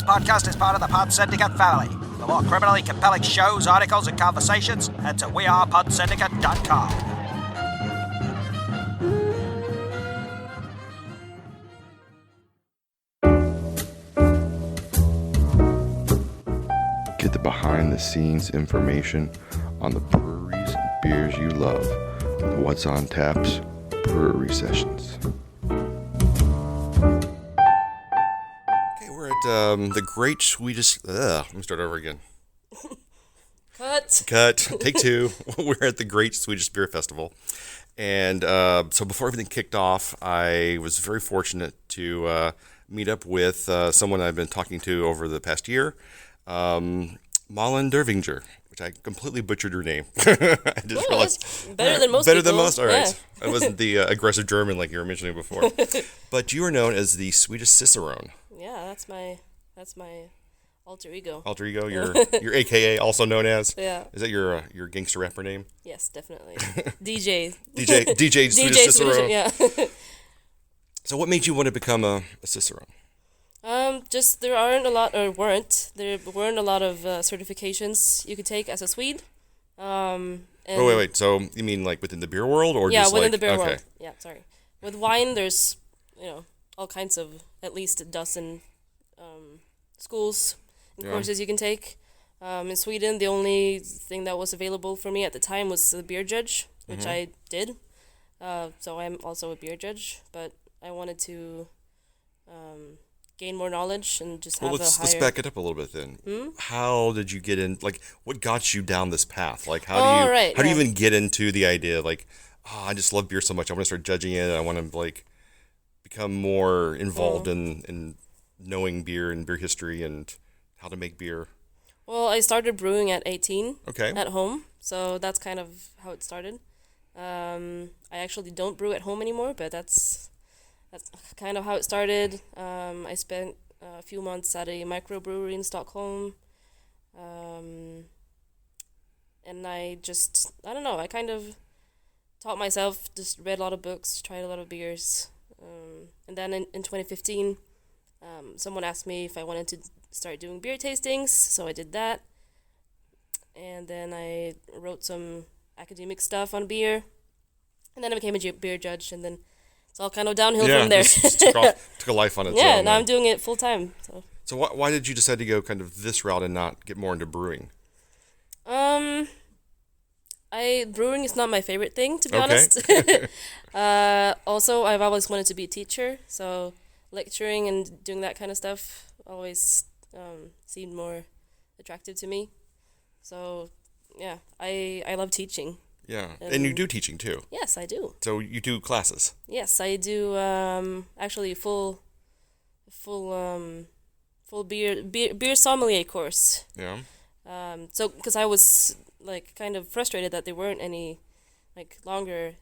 This podcast is part of the Pod Syndicate family. For more criminally compelling shows, articles, and conversations, head to wearepodsyndicate.com. Get the behind-the-scenes information on the breweries and beers you love with What's on Tap's Brewery Sessions. Okay, we're at the Great Swedish... let me start over again. Cut. Take two. We're at the Great Swedish Beer Festival. And so before everything kicked off, I was very fortunate to meet up with someone I've been talking to over the past year. Malin Derwinger, which I completely butchered her name. I just realized better than most. Better than most. All right, yeah. I wasn't the aggressive German like you were mentioning before. But you are known as the Swedish Cicerone. Yeah, that's my alter ego. Alter ego, your a.k.a. also known as. Yeah. Is that your gangster rapper name? Yes, definitely. DJ Swedish Cicerone. Yeah. So, what made you want to become a Cicerone? Just there weren't a lot of certifications you could take as a Swede. Wait. So you mean like within the beer world, or yeah, just within like, the beer okay. world. Yeah, sorry. With wine, there's all kinds of at least a dozen schools and courses you can take. In Sweden, the only thing that was available for me at the time was the beer judge, which I did. So I'm also a beer judge, but I wanted to gain more knowledge and just have let's back it up a little bit then. How did you get in? Like, what got you down this path? Like, how do you even get into the idea? Like, I just love beer so much. I want to start judging it. I want to like become more involved in knowing beer and beer history and how to make beer. Well, I started brewing at 18. Okay. At home, so that's kind of how it started. I actually don't brew at home anymore, but that's kind of how it started. I spent a few months at a microbrewery in Stockholm. And I don't know, I kind of taught myself, just read a lot of books, tried a lot of beers. And then in 2015, someone asked me if I wanted to start doing beer tastings, so I did that. And then I wrote some academic stuff on beer. And then I became a beer judge, and then it's all kind of downhill from there. Just took a life on its own. Yeah, now I'm doing it full time. So why did you decide to go kind of this route and not get more into brewing? Brewing is not my favorite thing, to be honest. Also, I've always wanted to be a teacher, so lecturing and doing that kind of stuff always seemed more attractive to me. So, yeah, I love teaching. Yeah, and you do teaching too. Yes, I do. So you do classes. Yes, I do. Actually, full beer sommelier course. Yeah. So because I was like kind of frustrated that there weren't any like longer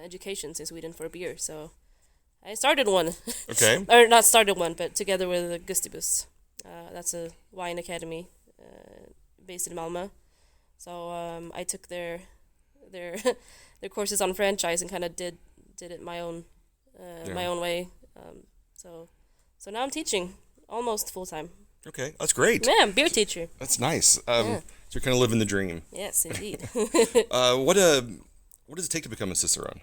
educations in Sweden for beer, so I started one. Okay. Or not started one, but together with Syllabus. That's a wine academy based in Malmö. So I took their courses on franchise and kind of did it my own way. So now I'm teaching almost full time. Okay, that's great. Yeah, I'm beer teacher. That's nice. So you're kind of living the dream. Yes, indeed. What does it take to become a Cicerone?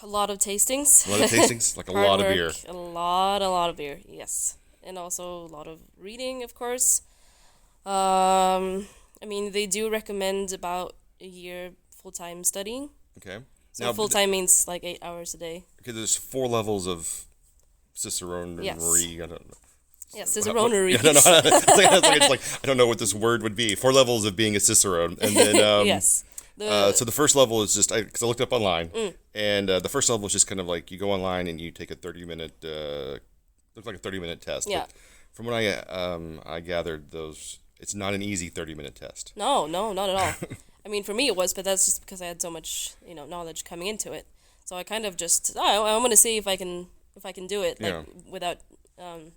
A lot of tastings. A lot of tastings, like a lot of beer. A lot of beer. Yes, and also a lot of reading, of course. I mean, they do recommend about a year full-time studying. Okay. So now, full-time means like 8 hours a day. Okay, there's 4 levels of Ciceronery. Yes. I don't know. Yeah, Ciceronery. I don't know what this word would be. 4 levels of being a Cicerone. And then, yes. So the first level is just, because I looked up online, and the first level is just kind of like you go online and you take a 30-minute, looks like a 30-minute test. Yeah. But from what I gathered, it's not an easy 30-minute test. No, not at all. I mean, for me it was, but that's just because I had so much, knowledge coming into it. So I kind of just, I want to see if I can do it without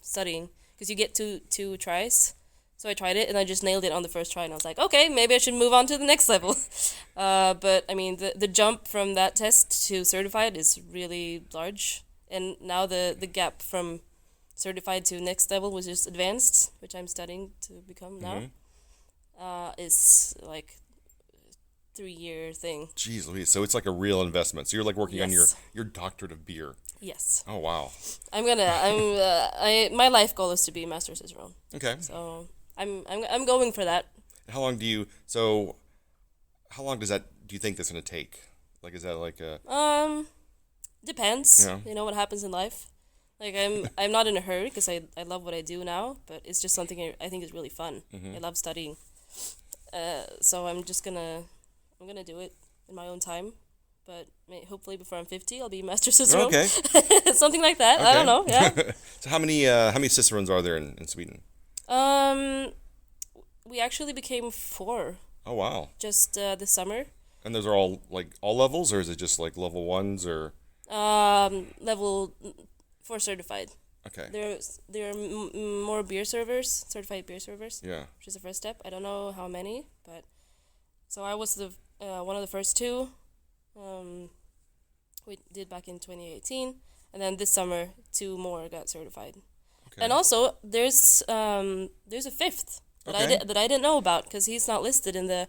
studying, because you get two tries. So I tried it and I just nailed it on the first try, and I was like, okay, maybe I should move on to the next level. But I mean, the jump from that test to certified is really large, and now the gap from certified to next level, which is advanced, which I'm studying to become now, is like 3-year thing. Jeez Louise, so it's like a real investment. So you're like working on Yes. your doctorate of beer. Yes. Oh wow. My life goal is to be Master Cicerone. Okay. So I'm going for that. How long does that do you think that's going to take? Like, is that like a Depends. Yeah. You know what happens in life. Like I'm not in a hurry because I love what I do now, but it's just something I think is really fun. I love studying. So I'm gonna do it in my own time, but hopefully before I'm 50, I'll be Master Cicerone. Okay. Something like that. Okay. I don't know. Yeah. So how many Cicerones are there in Sweden? We actually became 4 Oh wow. just this summer. And those are all like all levels, or is it just like level 1s or? Level 4 certified. Okay. There are more beer servers, certified beer servers. Yeah. Which is the first step. I don't know how many, but so I was the one of the first 2. We did back in 2018, and then this summer 2 more got certified. Okay. And also there's a 5th that I didn't know about because he's not listed in the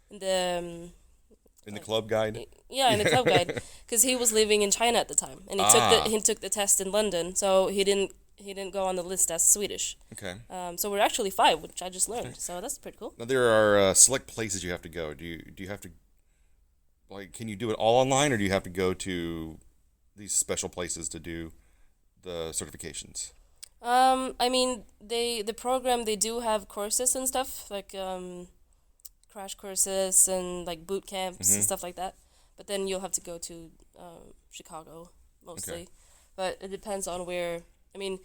in the club guide. Yeah, in the club guide, because he was living in China at the time, and he took the test in London, so he didn't go on the list as Swedish. Okay. So we're actually 5, which I just learned. So that's pretty cool. Now there are select places you have to go. Do you have to, like, can you do it all online, or do you have to go to these special places to do the certifications? I mean, the program, they do have courses and stuff like crash courses and like boot camps and stuff like that. But then you'll have to go to Chicago mostly. Okay. But it depends on where. I mean,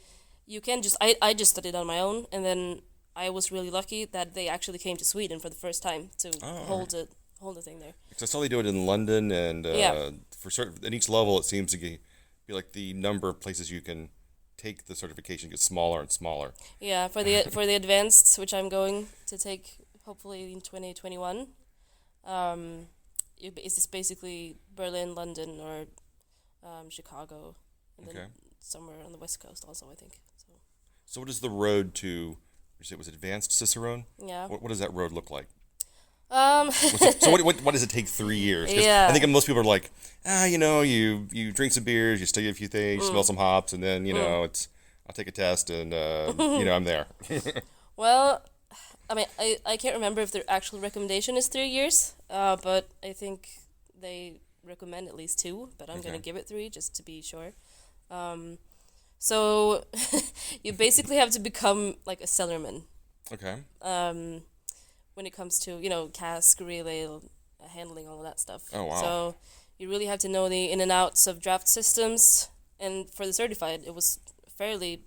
you can just I just studied on my own, and then I was really lucky that they actually came to Sweden for the first time to hold the thing there. Because I saw they do it in London, and Yeah. for certain, at each level, it seems to be like the number of places you can take the certification gets smaller and smaller. Yeah, for the advanced, which I'm going to take hopefully in 2021. It's basically Berlin, London, or Chicago, and then somewhere on the West Coast also, I think. So what is the road to? Was it advanced Cicerone? Yeah. What does that road look like? So what does it take 3 years? 'Cause Yeah. I think most people are like, you drink some beers, you study a few things, you smell some hops, and then I'll take a test, and I'm there. Well, I mean, I can't remember if their actual recommendation is 3 years, but I think they recommend at least 2, but I'm gonna give it 3 just to be sure. So you basically have to become like a cellarman. Okay. When it comes to cask, relay, handling, all of that stuff. Oh wow. So you really have to know the in and outs of draft systems, and for the certified, it was fairly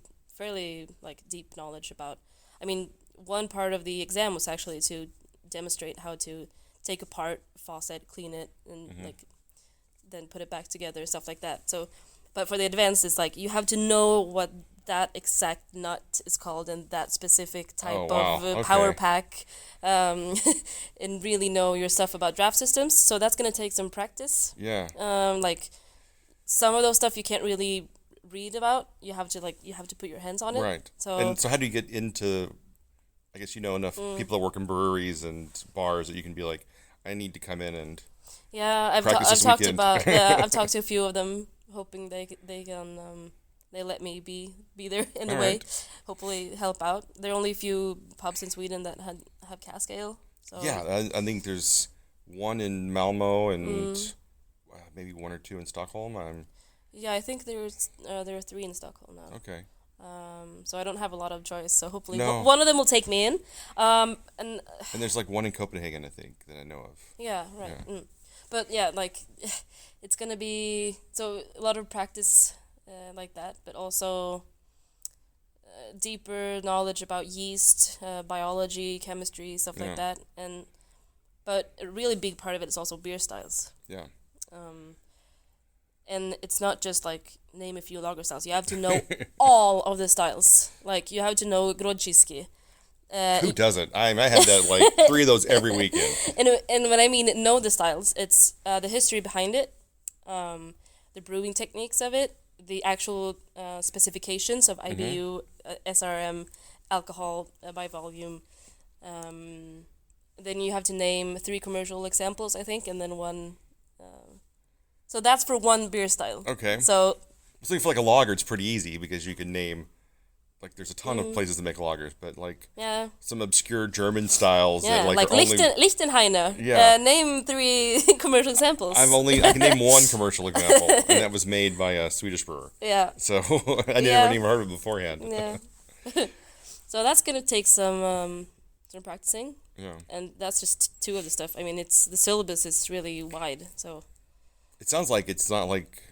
like deep knowledge about. I mean, one part of the exam was actually to demonstrate how to take apart faucet, clean it, and like then put it back together, stuff like that. So, but for the advanced, it's like you have to know what that exact nut is called and that specific type of power pack, and really know your stuff about draft systems. So that's gonna take some practice. Yeah. Like some of those stuff you can't really read about. You have to put your hands on it. Right. So how do you get into? I guess you know enough people that work in breweries and bars that you can be like, I need to come in and. Yeah, I've talked to a few of them, hoping they can they let me be there in a way, hopefully help out. There are only a few pubs in Sweden that have cask ale. So yeah, I think there's one in Malmo and maybe 1 or 2 in Stockholm. Yeah, I think there are 3 in Stockholm now. Okay. So I don't have a lot of choice. So hopefully one of them will take me in. And there's like one in Copenhagen, I think, that I know of. Yeah, right. Yeah. But yeah, like it's gonna be so a lot of practice like that, but also deeper knowledge about yeast, biology, chemistry, stuff like that. But a really big part of it is also beer styles. Yeah. And it's not just like name a few lager styles. You have to know all of the styles. Like you have to know Grodziski. Who doesn't? I had that like 3 of those every weekend. And when I mean know the styles, it's the history behind it, the brewing techniques of it, the actual specifications of IBU, SRM, alcohol by volume. Then you have to name 3 commercial examples, I think, and then one. So that's for one beer style. Okay. So for like a lager, it's pretty easy because you can name, like, there's a ton of places that make lagers, but like some obscure German styles that like are Lichtenheiner. Name 3 commercial examples. I can name one commercial example, and that was made by a Swedish brewer. Yeah. So I never even heard of it beforehand. Yeah. So that's gonna take some practicing. Yeah. And that's just 2 of the stuff. I mean, the syllabus is really wide, so. It sounds like it's not like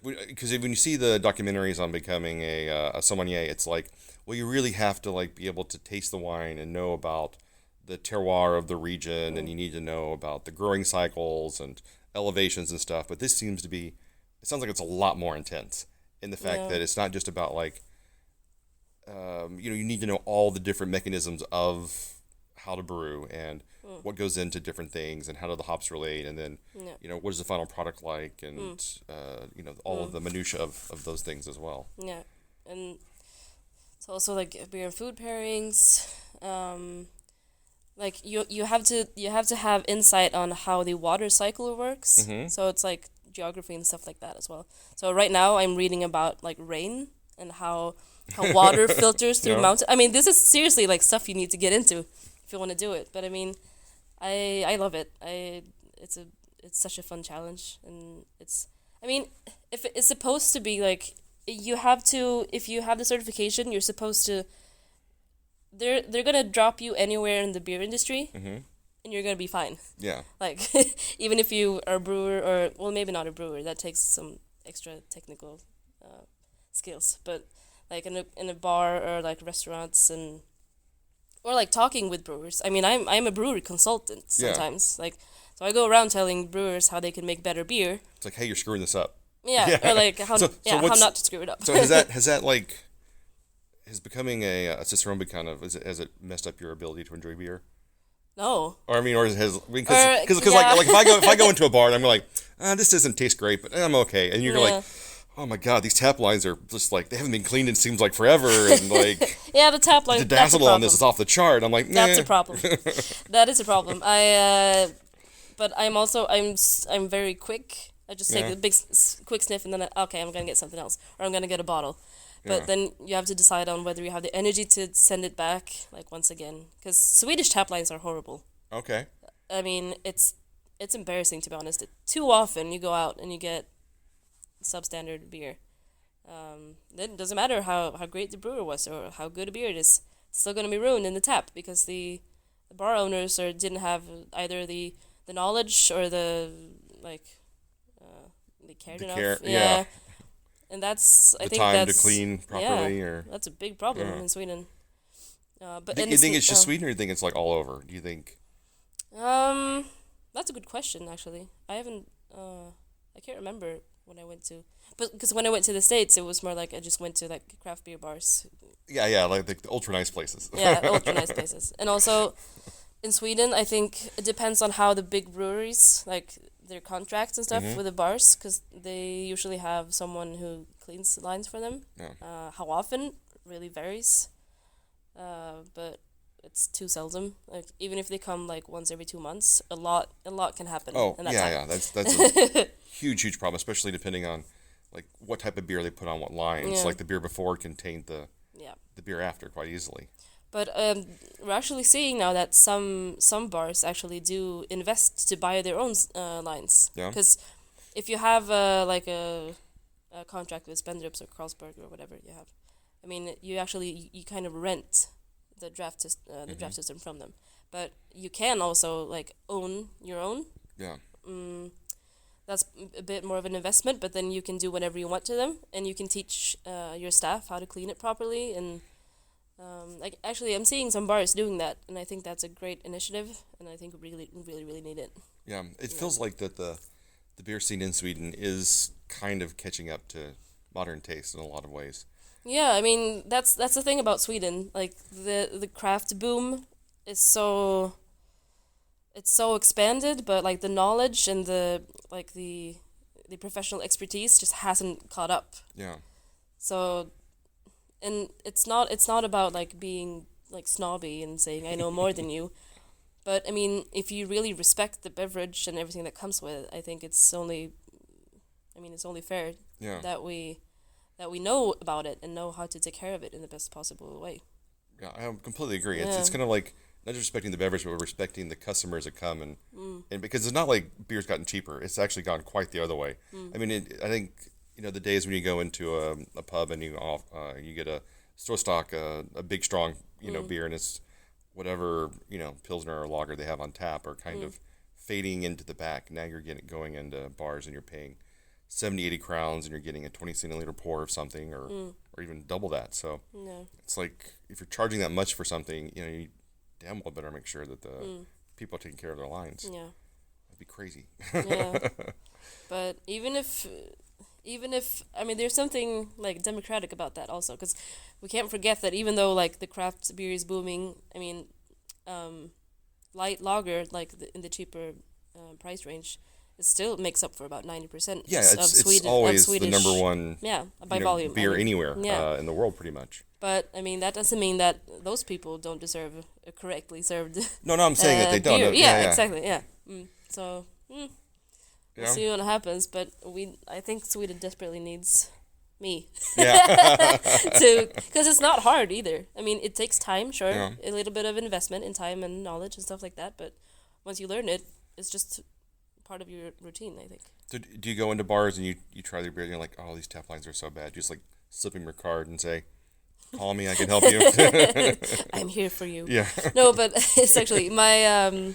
because when you see the documentaries on becoming a sommelier, it's like, well, you really have to like be able to taste the wine and know about the terroir of the region, and you need to know about the growing cycles and elevations and stuff. But this seems to be, it sounds like it's a lot more intense in the fact that it's not just about like, you need to know all the different mechanisms of how to brew and what goes into different things and how do the hops relate, and then what is the final product like, and all of the minutia of those things as well. Yeah, and it's also like beer and food pairings. Like you have to have insight on how the water cycle works. So it's like geography and stuff like that as well. So right now I'm reading about like rain and how water filters through mountains. I mean, this is seriously like stuff you need to get into if you want to do it. But I mean, I love it. It's such a fun challenge, and if it's supposed to be like, if you have the certification, you're supposed to. They're gonna drop you anywhere in the beer industry, and you're gonna be fine. Yeah. Like even if you are a brewer, or well, maybe not a brewer, that takes some extra technical skills, but like in a bar or like restaurants or like talking with brewers. I mean, I'm a brewery consultant sometimes. Like, so I go around telling brewers how they can make better beer. It's like, hey, you're screwing this up. Yeah. Or like how not to screw it up. So has becoming a Cicerone has it messed up your ability to enjoy beer? No. Or because like if I go into a bar and I'm like, this doesn't taste great, but I'm okay, and you're like, oh my god, these tap lines are just like, they haven't been cleaned, it seems like forever, and like the tap line, the dazzle on this is off the chart. I'm like, that's a problem. That is a problem. But I'm very quick. I just take a big quick sniff, and then I'm gonna get something else, or I'm gonna get a bottle. But then you have to decide on whether you have the energy to send it back, like, once again. Because Swedish tap lines are horrible. Okay. I mean, it's embarrassing, to be honest. Too often you go out and you get substandard beer. Then it doesn't matter how great the brewer was or how good a beer it is. It's still going to be ruined in the tap because the bar owners didn't have either the knowledge or they cared enough. Yeah. And that's the time to clean properly, or that's a big problem in Sweden. But do you think it's just Sweden, or do you think it's like all over? Do you think? That's a good question. Actually, I haven't. I can't remember when I went to, but because when I went to the States, it was more like I just went to like craft beer bars. Yeah, like the ultra nice places. Yeah, ultra nice places, and also in Sweden, I think it depends on how the big breweries like their contracts and stuff with the bars, because they usually have someone who cleans the lines for them. Yeah. How often really varies, but it's too seldom. Like even if they come like once every 2 months, a lot can happen. Oh, in that time. That's a huge problem, especially depending on like what type of beer they put on what lines. Like the beer before contained the beer after quite easily. But we're actually seeing now that some bars actually do invest to buy their own lines. Yeah. Because if you have a contract with Spendrups or Carlsberg or whatever you have, I mean, you kind of rent the draft system from them. But you can also like own your own. Yeah. That's a bit more of an investment, but then you can do whatever you want to them, and you can teach your staff how to clean it properly. And actually, I'm seeing some bars doing that, and I think that's a great initiative, and I think we really need it. Yeah, it feels like that the beer scene in Sweden is kind of catching up to modern taste in a lot of ways. Yeah, I mean that's the thing about Sweden. Like the craft boom is it's so expanded, but like the knowledge and the the professional expertise just hasn't caught up. Yeah. So, and it's not about like being like snobby and saying I know more than you, but I mean if you really respect the beverage and everything that comes with it, I think it's only fair that we know about it and know how to take care of it in the best possible way. Yeah, I completely agree. It's kind of like not just respecting the beverage, but respecting the customers that come and because it's not like beer's gotten cheaper. It's actually gone quite the other way. I mean, I think the days when you go into a pub and you get a store stock a big strong beer and it's whatever Pilsner or lager they have on tap are kind of fading into the back. Now you're going into bars and you're paying 70, 80 crowns and you're getting a 20 centiliter pour of something or even double that. So it's like if you're charging that much for something, you damn well better make sure that the people are taking care of their lines. Yeah. That'd be crazy. Yeah. But even if I mean there's something like democratic about that also, because we can't forget that even though like the craft beer is booming, I mean light lager like in the cheaper price range, it still makes up for about 90%. Yeah, it's always the number one by volume beer anywhere in the world pretty much. But I mean that doesn't mean that those people don't deserve a correctly served No, I'm saying that they don't. Beer. Yeah, exactly. Yeah. So we'll see what happens, but I think Sweden desperately needs me. Yeah. Because it's not hard either. I mean, it takes time, sure, a little bit of investment in time and knowledge and stuff like that, but once you learn it, it's just part of your routine, I think. So do you go into bars and you try their beer and you're like, oh, these tap lines are so bad? You just like slip them your card and say, call me, I can help you. I'm here for you. Yeah. No, but it's actually my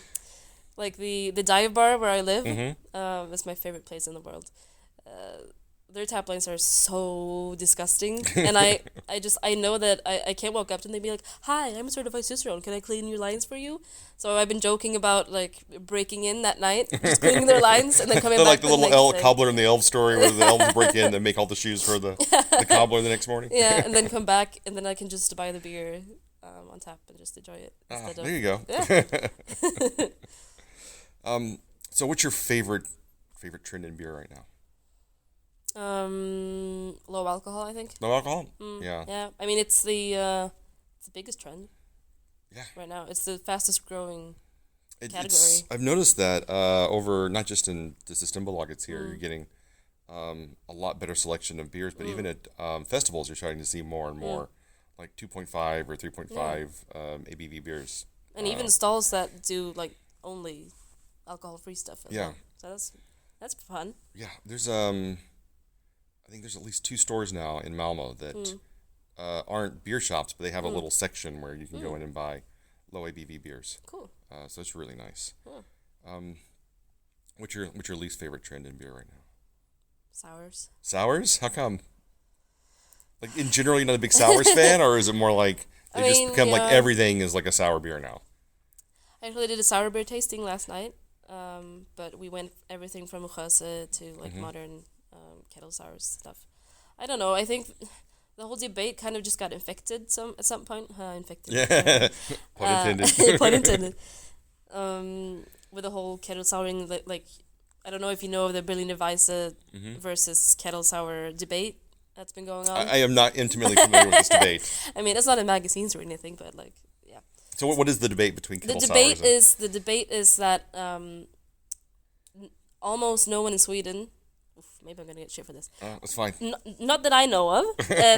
like the dive bar where I live. Is my favorite place in the world. Their tap lines are so disgusting, and I know that I can't walk up to them and be like, "Hi, I'm a certified Cicerone. Can I clean your lines for you?" So I've been joking about like breaking in that night, just cleaning their lines, and then coming back. Like the little cobbler in the elf story, where the elves break in and make all the shoes for the cobbler the next morning. Yeah, and then come back, and then I can just buy the beer on tap and just enjoy it. There you go. Yeah. So what's your favorite trend in beer right now? Low alcohol, I think. Low alcohol? Yeah. Yeah. I mean, it's the biggest trend. Yeah. Right now, it's the fastest growing category. I've noticed that over not just in the Systembolaget it's here, you're getting a lot better selection of beers, but even at festivals, you're starting to see more and more like 2.5 or 3.5 ABV beers. And even stalls that do like only alcohol-free stuff. Well. So that's fun. Yeah. There's I think there's at least 2 stores now in Malmo that aren't beer shops, but they have a little section where you can go in and buy low ABV beers. Cool. So it's really nice. What's your least favorite trend in beer right now? Sours. Sours? How come? Like in general, you're not a big sours fan, or is it more like they just become like everything is like a sour beer now? I actually did a sour beer tasting last night, but we went everything from Röse to like modern Kettles sours stuff. I don't know. I think the whole debate kind of just got infected at some point. Infected. Yeah. Pun intended. Pun intended. With the whole kettle souring, like I don't know if you know of the Berliner Weisse versus kettle sour debate that's been going on. I am not intimately familiar with this debate. I mean, it's not in magazines or anything, but like, yeah. So what is the debate between kettle sours? The debate is that almost no one in Sweden. Maybe I'm gonna get shit for this. That's fine. Not that I know of.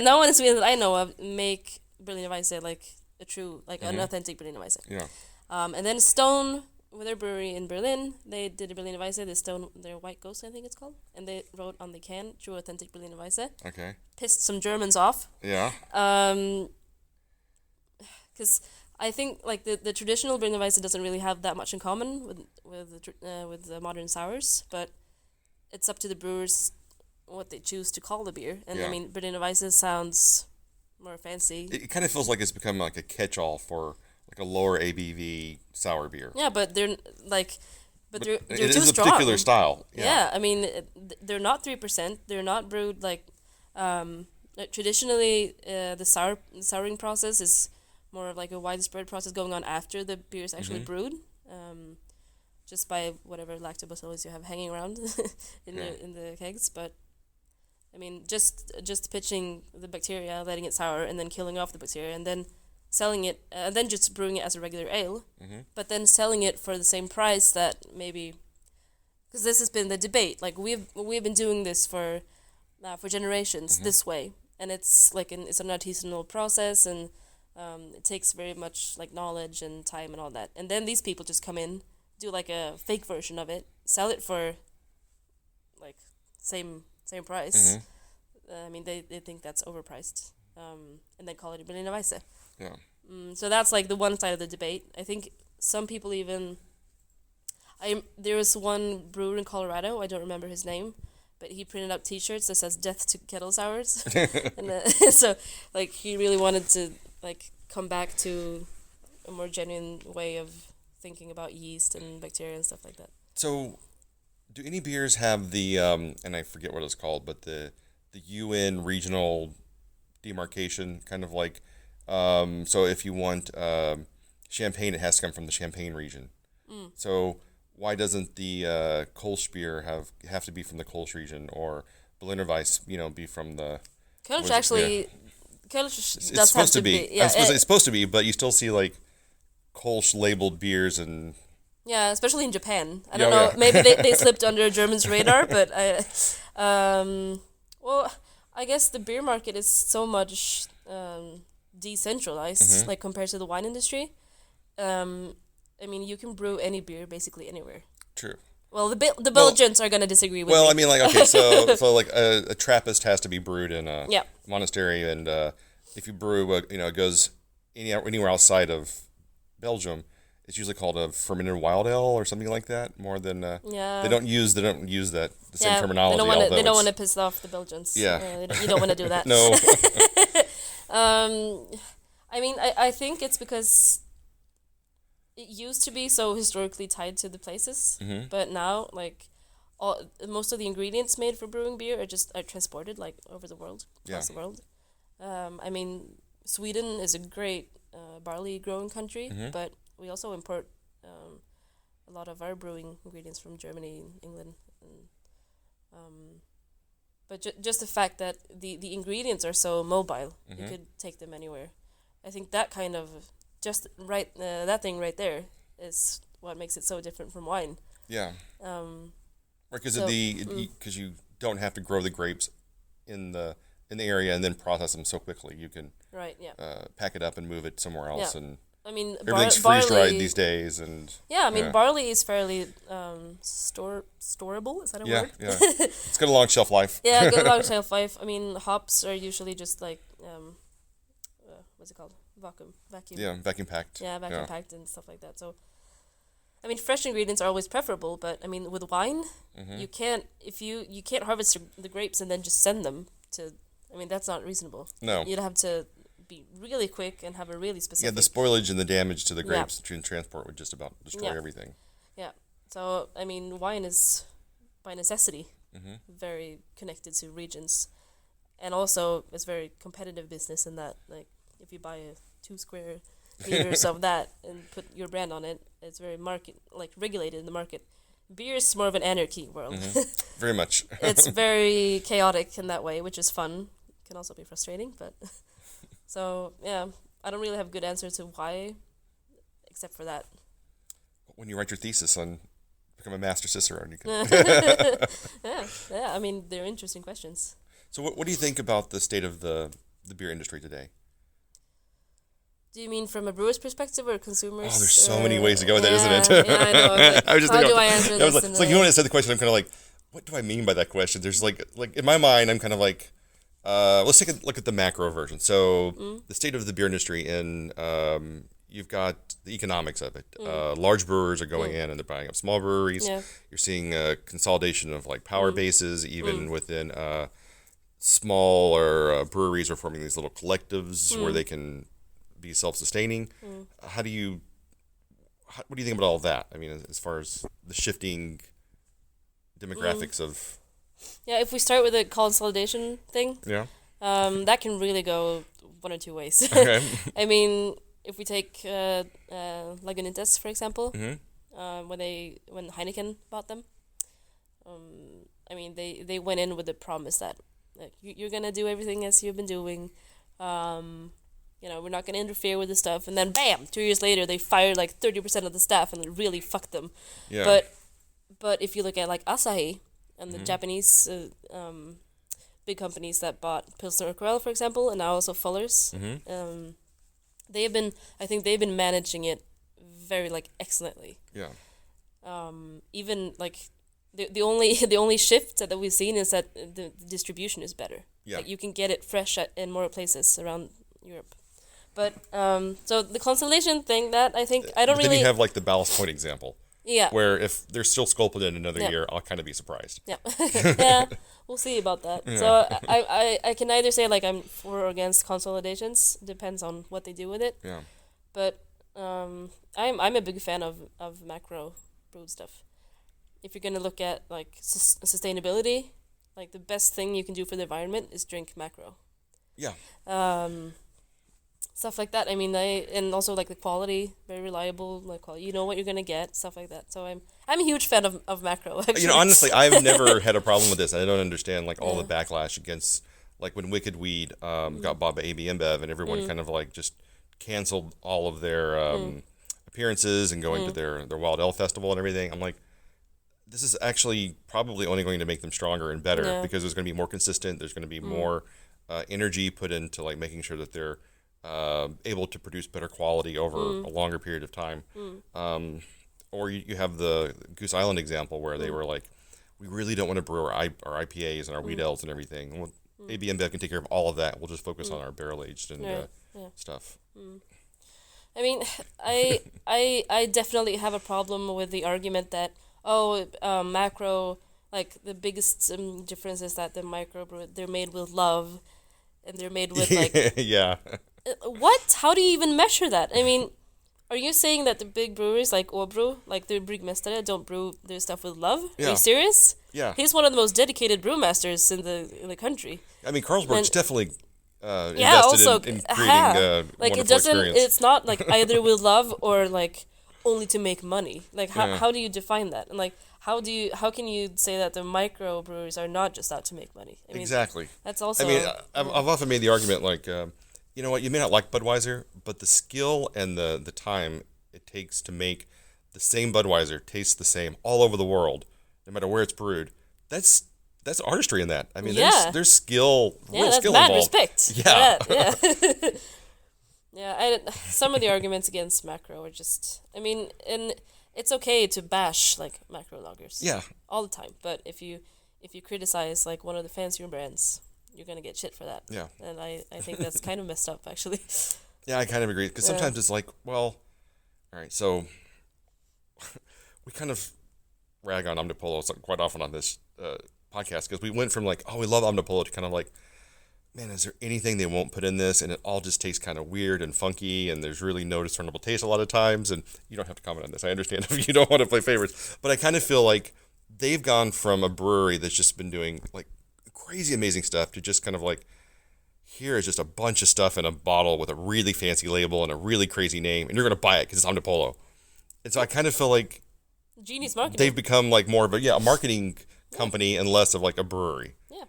No one in Sweden that I know of make Berliner Weisse like a true, like an authentic Berliner Weisse. Yeah. And then Stone, with their brewery in Berlin, they did a Berliner Weisse. Their White Ghost, I think it's called, and they wrote on the can "True Authentic Berliner Weisse." Okay. Pissed some Germans off. Yeah. Because I think like the traditional Berliner Weisse doesn't really have that much in common with the modern sours, but it's up to the brewers what they choose to call the beer. And I mean, Berliner Weisse sounds more fancy. It kind of feels like it's become like a catch-all for like a lower ABV sour beer. Yeah, but they're like, they're it too is strong. a particular style. Yeah, I mean, they're not 3%. They're not brewed like traditionally. The souring process is more of like a widespread process going on after the beer is actually brewed. just by whatever lactobacillus you have hanging around in the kegs. But I mean, just pitching the bacteria, letting it sour, and then killing off the bacteria, and then selling it, and then just brewing it as a regular ale, but then selling it for the same price that maybe, because this has been the debate. Like we've been doing this for generations this way, and it's like it's an artisanal process, and it takes very much like knowledge and time and all that. And then these people just come in, do like a fake version of it, sell it for like same price. I mean, they think that's overpriced, and then call it a Berliner Weisse. Yeah. So that's like the one side of the debate. I think some people even. There was one brewer in Colorado. I don't remember his name, but he printed out T-shirts that says "Death to Kettle Sours," and so like he really wanted to like come back to a more genuine way of thinking about yeast and bacteria and stuff like that. So, do any beers have the and I forget what it's called, but the UN regional demarcation, kind of like, so if you want champagne, it has to come from the Champagne region. So why doesn't the Kolsch beer have to be from the Kolsch region, or Berliner Weiss, be from the Kolsch actually? Kolsch it's does supposed have to be. Yeah, it's supposed to be, but you still see like Kolsch labeled beers and. Yeah, especially in Japan. I don't know. Maybe they slipped under Germans' radar, but well, I guess the beer market is so much decentralized, like compared to the wine industry. I mean, you can brew any beer basically anywhere. True. Well, the Belgians are gonna disagree with me. Well, I mean, like, okay, so like a Trappist has to be brewed in a monastery, and if you brew, it goes anywhere outside of Belgium, it's usually called a fermented wild ale or something like that. More than they don't use the same terminology. They don't want to piss off the Belgians. Yeah, you don't want to do that. No. I mean, I think it's because it used to be so historically tied to the places, but now like most of the ingredients made for brewing beer are transported like over the world, across the world. I mean, Sweden is a great barley growing country, but we also import a lot of our brewing ingredients from Germany, England, and but just the fact that the ingredients are so mobile, you could take them anywhere. I think that kind of that thing right there is what makes it so different from wine. Yeah. Because because you don't have to grow the grapes in the area and then process them so quickly. You can pack it up and move it somewhere else, and I mean everything's freeze dried these days. And barley is fairly storable. Is that a word? Yeah. It's got a long shelf life. Yeah, got a long shelf life. I mean, hops are usually just like what's it called? Vacuum. Yeah, vacuum packed. Yeah, vacuum packed and stuff like that. So, I mean, fresh ingredients are always preferable, but I mean, with wine, you can't harvest the grapes and then just send them to. I mean, that's not reasonable. No, you'd have to be really quick and have a really specific. Yeah, the spoilage and the damage to the grapes during transport would just about destroy everything. Yeah. So I mean, wine is by necessity very connected to regions, and also it's very competitive business in that, like, if you buy 2 square meters of that and put your brand on it, it's very regulated in the market. Beer is more of an anarchy world. Very much. It's very chaotic in that way, which is fun. Can also be frustrating, but so yeah, I don't really have a good answer to why, except for that. When you write your thesis on become a master Cicerone, you can. yeah. I mean, they're interesting questions. So, what do you think about the state of the beer industry today? Do you mean from a brewer's perspective or consumers? Oh, there's so many ways to go with that, isn't it? Yeah, I know. Like, how do I answer this? It's like you want to say the question. I'm kind of like, what do I mean by that question? There's like in my mind, I'm kind of like, let's take a look at the macro version. So the state of the beer industry, and you've got the economics of it. Large brewers are going in and they're buying up small breweries. Yeah. You're seeing a consolidation of like power bases, even within smaller breweries are forming these little collectives where they can be self-sustaining. What do you think about all of that? I mean, as far as the shifting demographics of... Yeah, if we start with the consolidation thing, that can really go one or two ways. Okay. I mean, if we take Lagunitas, for example, when Heineken bought them. I mean, they went in with the promise that like, you're gonna do everything as you've been doing. We're not gonna interfere with the stuff. And then, bam! 2 years later, they fired like 30% of the staff and it really fucked them. Yeah. But if you look at like Asahi and the Japanese big companies that bought Pilsner Urquell, for example, and now also Fuller's, they've been managing it very like excellently. Yeah. Even like the only shift that we've seen is that the distribution is better. Yeah. Like, you can get it fresh in more places around Europe. But so the Consolidation thing, that I think I don't really. Then you have like the Ballast Point example. Yeah. Where if they're still sculpted in another year, I'll kind of be surprised. Yeah. Yeah. We'll see about that. Yeah. So I can either say like I'm for or against consolidations. Depends on what they do with it. Yeah. But I'm a big fan of macro brewed stuff. If you're gonna look at like sustainability, like the best thing you can do for the environment is drink macro. Yeah. Stuff like that. I mean, and also like the quality, very reliable, like quality. You know what you're gonna get, stuff like that. So I'm a huge fan of macro. Actually. Honestly, I've never had a problem with this. I don't understand like all the backlash against like when Wicked Weed got bought by AB InBev and everyone kind of like just canceled all of their appearances and going to their Wild Ale Festival and everything. I'm like, this is actually probably only going to make them stronger and better because there's going to be more consistent. There's going to be more energy put into like making sure that they're able to produce better quality over a longer period of time. Or you have the Goose Island example where they were like, we really don't want to brew our IPAs and our wheat ales and everything. Well, AB InBev can take care of all of that. We'll just focus on our barrel aged and stuff. I mean, I definitely have a problem with the argument that macro, like the biggest difference is that the microbrew, they're made with love, and they're made with like yeah. What? How do you even measure that? I mean, are you saying that the big breweries like Åbro, like the Bryggmästare, don't brew their stuff with love? Yeah. Are you serious? Yeah. He's one of the most dedicated brewmasters in the country. I mean, Carlsberg's definitely invested also, in creating like it doesn't. Experience. It's not like either with love or like only to make money. Like how do you define that? And like how can you say that the microbreweries are not just out to make money? I mean, exactly. That's also. I mean, I've often made the argument like, you know what, you may not like Budweiser, but the skill and the time it takes to make the same Budweiser taste the same all over the world, no matter where it's brewed. That's artistry in that. I mean, there's skill, real skill involved. Respect. Yeah. Yeah. Some of the arguments against macro are just. I mean, and it's okay to bash like macro lagers. Yeah. All the time, but if you criticize like one of the fancier brands, you're gonna get shit for that. Yeah. And I think that's kind of messed up, actually. Yeah, I kind of agree because sometimes it's like, well, all right, so we kind of rag on Omnipolo quite often on this podcast because we went from like, oh, we love Omnipolo to kind of like, man, is there anything they won't put in this? And it all just tastes kind of weird and funky, and there's really no discernible taste a lot of times. And you don't have to comment on this. I understand if you don't want to play favorites. But I kind of feel like they've gone from a brewery that's just been doing like crazy amazing stuff to just kind of like, here is just a bunch of stuff in a bottle with a really fancy label and a really crazy name, and you're going to buy it because it's Omnipolo. And so I kind of feel like genius marketing. They've become like more of a marketing company and less of like a brewery. Yeah.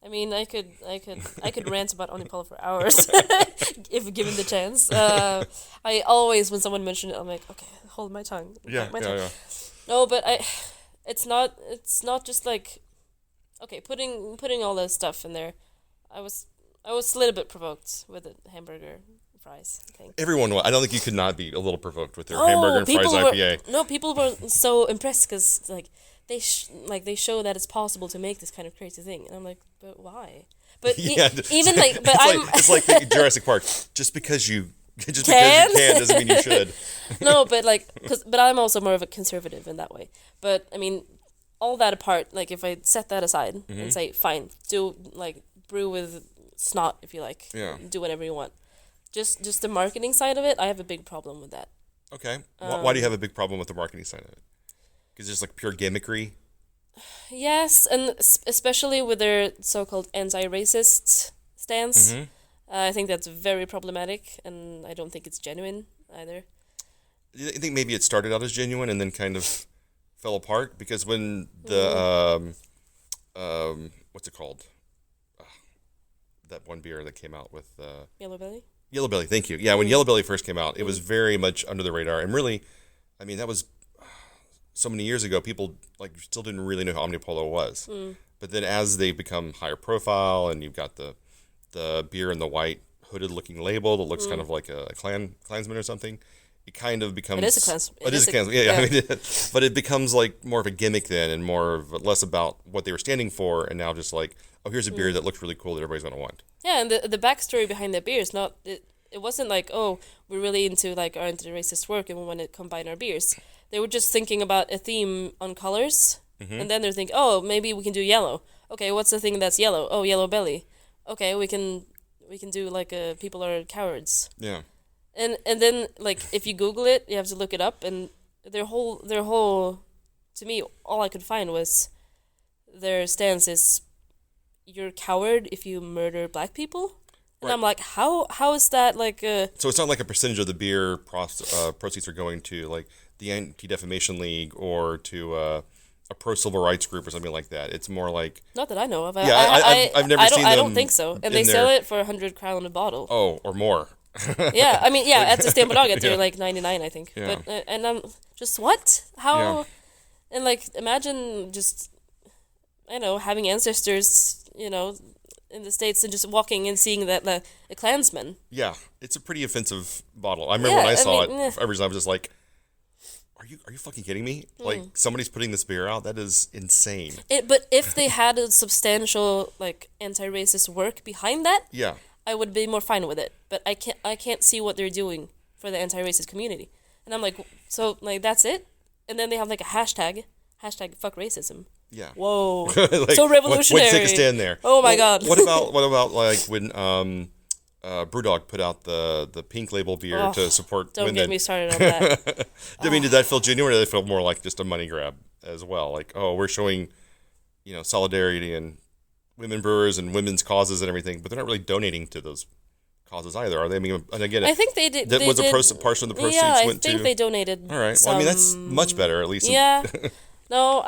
I mean, I could rant about Omnipolo for hours if given the chance. I always, when someone mentioned it, I'm like, okay, hold my tongue. Yeah. No, but it's not just like, okay, putting all this stuff in there. I was a little bit provoked with the hamburger fries thing. Everyone, I don't think you could not be a little provoked with their hamburger and fries IPA. People were so impressed because like they show that it's possible to make this kind of crazy thing, and I'm like, but why? But even like, but it's like Jurassic Park. Just because you can doesn't mean you should. No, but like, but I'm also more of a conservative in that way. But I mean, all that apart, like if I set that aside and say, fine, do like brew with snot if you like, do whatever you want. Just the marketing side of it, I have a big problem with that. Okay, why do you have a big problem with the marketing side of it? Because it's like pure gimmickry. Yes, and especially with their so-called anti-racist stance, I think that's very problematic, and I don't think it's genuine either. You think maybe it started out as genuine and then kind of fell apart? Because when the what's it called? That one beer that came out with Yellow Belly. Yellow Belly. Thank you. Yeah, when Yellow Belly first came out, it was very much under the radar, and really, I mean, that was so many years ago. People like still didn't really know who Omnipolo was. But then as they become higher profile, and you've got the beer in the white hooded looking label that looks kind of like a Klansman or something, it kind of becomes. It is a Klansman. It is a Klansman. Yeah. I mean, but it becomes like more of a gimmick then, and less about what they were standing for, and now just like, oh, here's a beer that looks really cool that everybody's gonna want. Yeah, and the backstory behind the beer is not it. It wasn't like, oh, we're really into like our anti-racist work and we want to combine our beers. They were just thinking about a theme on colors, and then they're thinking, oh, maybe we can do yellow. Okay, what's the thing that's yellow? Oh, Yellow Belly. Okay, we can do like people are cowards. Yeah. And then like if you Google it, you have to look it up, and their whole to me, all I could find was their stance is you're a coward if you murder black people. And Right. I'm like, how is that like So it's not like a percentage of the beer proceeds are going to like the Anti-Defamation League or to a pro-civil rights group or something like that. It's more like... not that I know of. Yeah, I've never seen I don't them think so. And in they sell there. it for 100 crown a bottle. Oh, or more. Yeah, I mean, yeah, at the Stenbolaget, they're Yeah. like 99, I think. Yeah. But and I'm just, what? How? Yeah. And like, imagine just, I don't know, having ancestors, in the States and just walking and seeing that a Klansman. Yeah, it's a pretty offensive bottle. I remember when I saw it, every time I was just like, are you fucking kidding me? Like, somebody's putting this beer out? That is insane. But if they had a substantial like anti-racist work behind that, Yeah. I would be more fine with it. But I can't see what they're doing for the anti-racist community. And I'm like, so like that's it? And then they have like a hashtag fuck racism. Yeah. Whoa. Like, So revolutionary. What take a stand there? Oh my God. What about like when Brewdog put out the pink label beer to support Don't women? get me started on that. I mean, did that feel genuine, or did it feel more like just a money grab as well? Like, oh, we're showing, solidarity and women brewers and women's causes and everything, but they're not really donating to those causes either, are they? I mean, and again, I think they did. That they was did, a portion of the proceeds yeah, went to. I think they donated. All right. Well, I mean, that's much better, at least. Yeah. No,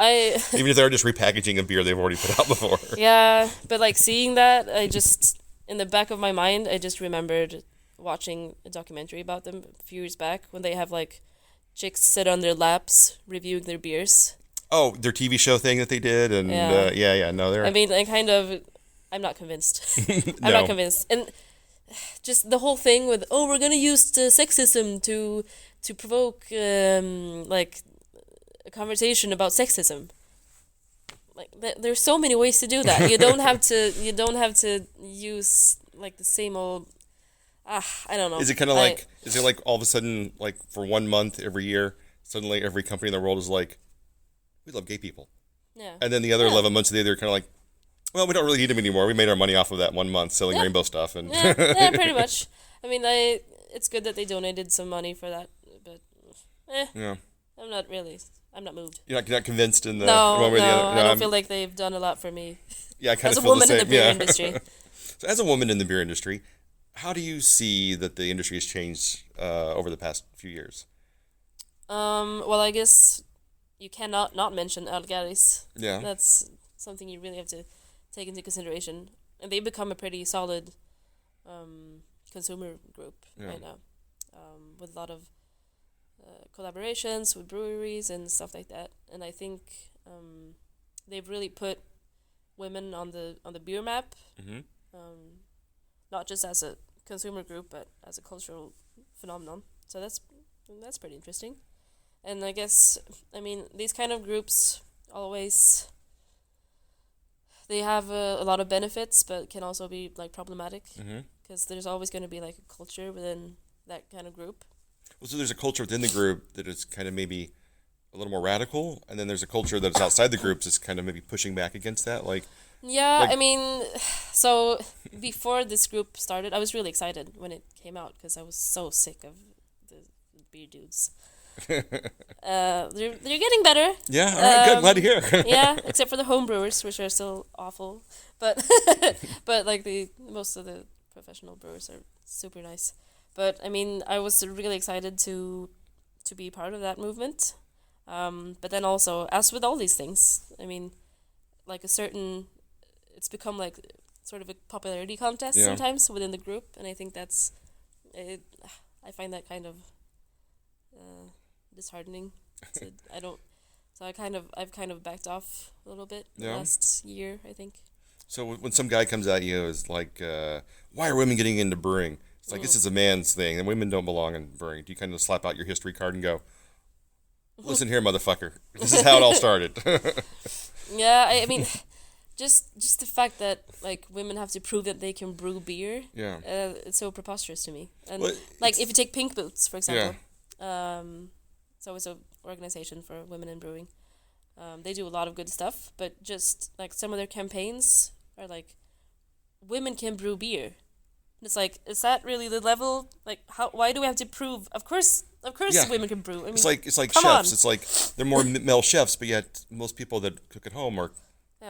Even if they're just repackaging a beer they've already put out before. Yeah, but like seeing that, I just in the back of my mind, I just remembered watching a documentary about them a few years back when they have like chicks sit on their laps reviewing their beers. Oh, their TV show thing that they did, and Yeah. no, they're. I mean, I'm not convinced. I'm No. not convinced, and just the whole thing with we're gonna use the sexism to provoke like a conversation about sexism. Like there's so many ways to do that. You don't have to use like the same old. I don't know. Is it kind of like? Is it like all of a sudden, like for 1 month every year, suddenly every company in the world is like, we love gay people, Yeah. and then the other 11 months of the year they're kind of like, well, we don't really need them anymore. We made our money off of that 1 month selling rainbow stuff, and Yeah, pretty much. I mean, it's good that they donated some money for that, but yeah, I'm not moved. you're not convinced in the No, one way or the other. I don't feel like they've done a lot for me. Yeah, I kind As a of feel woman the in same. the beer yeah. industry. So, as a woman in the beer industry, how do you see that the industry has changed over the past few years? Well, I guess you cannot not mention Algaris. Yeah. That's something you really have to take into consideration. And they've become a pretty solid consumer group right now, with a lot of collaborations with breweries and stuff like that. And I think they've really put women on the beer map, not just as a consumer group, but as a cultural phenomenon. So that's pretty interesting. And I guess, I mean, these kind of groups always, they have a lot of benefits, but can also be like problematic, because there's always going to be like a culture within that kind of group. Well, so there's a culture within the group that is kind of maybe a little more radical, and then there's a culture that's outside the groups that's kind of maybe pushing back against that. Yeah, I mean, so before this group started, I was really excited when it came out because I was so sick of the beer dudes. They're getting better. Yeah, all right, good, glad to hear. Yeah, except for the home brewers, which are still awful. But but like most of the professional brewers are super nice. But I mean, I was really excited to to be part of that movement. But then also, as with all these things, I mean, like it's become like sort of a popularity contest sometimes within the group, and I think that's it. I find that kind of disheartening. I've kind of backed off a little bit the last year, I think. So when some guy comes at you, is like, why are women getting into brewing? It's like, this is a man's thing, and women don't belong in brewing. Do you kind of slap out your history card and go, listen here, motherfucker, this is how it all started? Yeah, I mean, just the fact that like women have to prove that they can brew beer, it's so preposterous to me. And like if you take Pink Boots, for example, so it's an organization for women in brewing. They do a lot of good stuff, but just like some of their campaigns are like, women can brew beer. And it's like, is that really the level? Like, why do we have to prove? Of course, women can brew. I mean, it's like come chefs. on. It's like they're more male chefs, but yet most people that cook at home are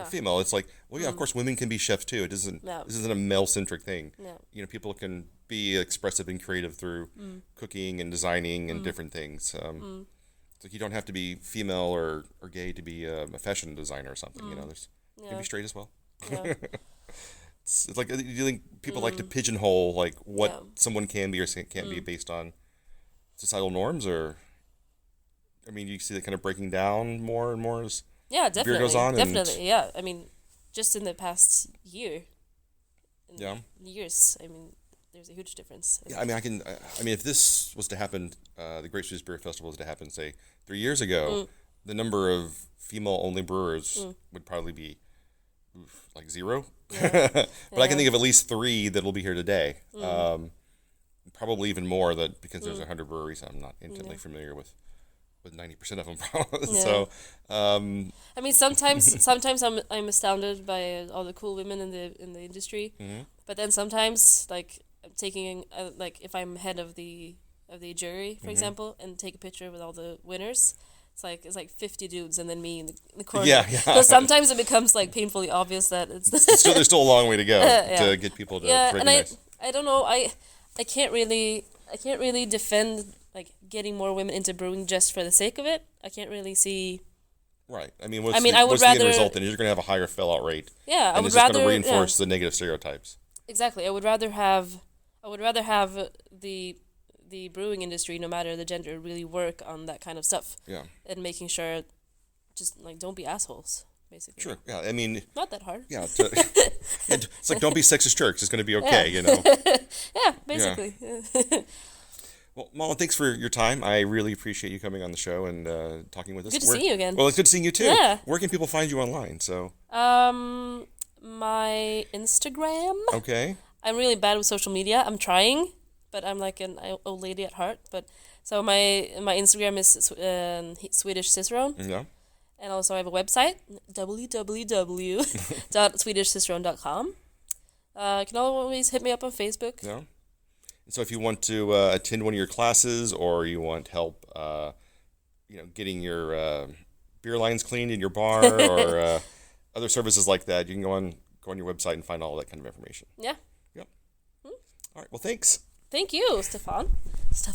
female. It's like, well, of course, women can be chefs too. This isn't a male centric thing. No. You know, people can be expressive and creative through cooking and designing and different things. It's like you don't have to be female or gay to be a fashion designer or something. You know, you can be straight as well. Yeah. It's like, do you think people like to pigeonhole like what someone can be or can't be based on societal norms, or I mean, you see that kind of breaking down more and more as beer goes on? Definitely, yeah. I mean, just in the past years, I mean, there's a huge difference. Yeah, I mean, if this was to happen, the Great Swedish Beer Festival was to happen, say, 3 years ago, the number of female-only brewers would probably be like 0. Yeah. But I can think of at least 3 that will be here today. Probably even more because there's 100 breweries. I'm not intimately familiar with 90% of them. So, I mean, sometimes I'm astounded by all the cool women in the industry, but then sometimes like I'm taking like if I'm head of the jury, for example, and take a picture with all the winners. It's like 50 dudes and then me in the corner. Yeah. So sometimes it becomes like painfully obvious that there's still a long way to go to get people to recognize. And I don't know. I can't really defend like getting more women into brewing just for the sake of it. I can't really see. Right. I mean, I would would the end rather result? Then you're going to have a higher fill-out rate. Yeah, and it's just going to reinforce the negative stereotypes. Exactly. I would rather have the brewing industry, no matter the gender, really work on that kind of stuff. Yeah. And making sure, just like, don't be assholes, basically. Sure. Yeah. I mean, not that hard. Yeah. It's like, don't be sexist jerks. It's going to be okay. You know. Yeah. Basically. Yeah. Well, Malin, thanks for your time. I really appreciate you coming on the show and talking with us. Good to see you again. Well, it's good seeing you too. Yeah. Where can people find you online? So. My Instagram. Okay. I'm really bad with social media. I'm trying, but I'm like an old lady at heart. But so my Instagram is Swedish Cicerone. Yeah. And also I have a website, www.swedishcicerone.com. You can always hit me up on Facebook. Yeah. So if you want to attend one of your classes, or you want help, getting your beer lines cleaned in your bar, or other services like that, you can go on your website and find all that kind of information. Yeah. Yep. All right. Well, thanks. Thank you, Stefan. This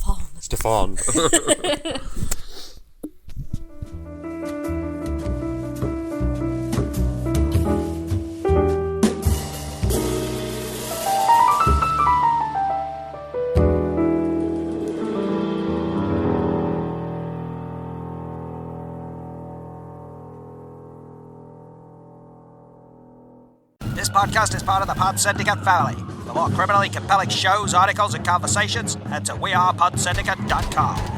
podcast is part of the Pod Syndicate family. For more criminally compelling shows, articles, and conversations, head to wearepodsyndicate.com.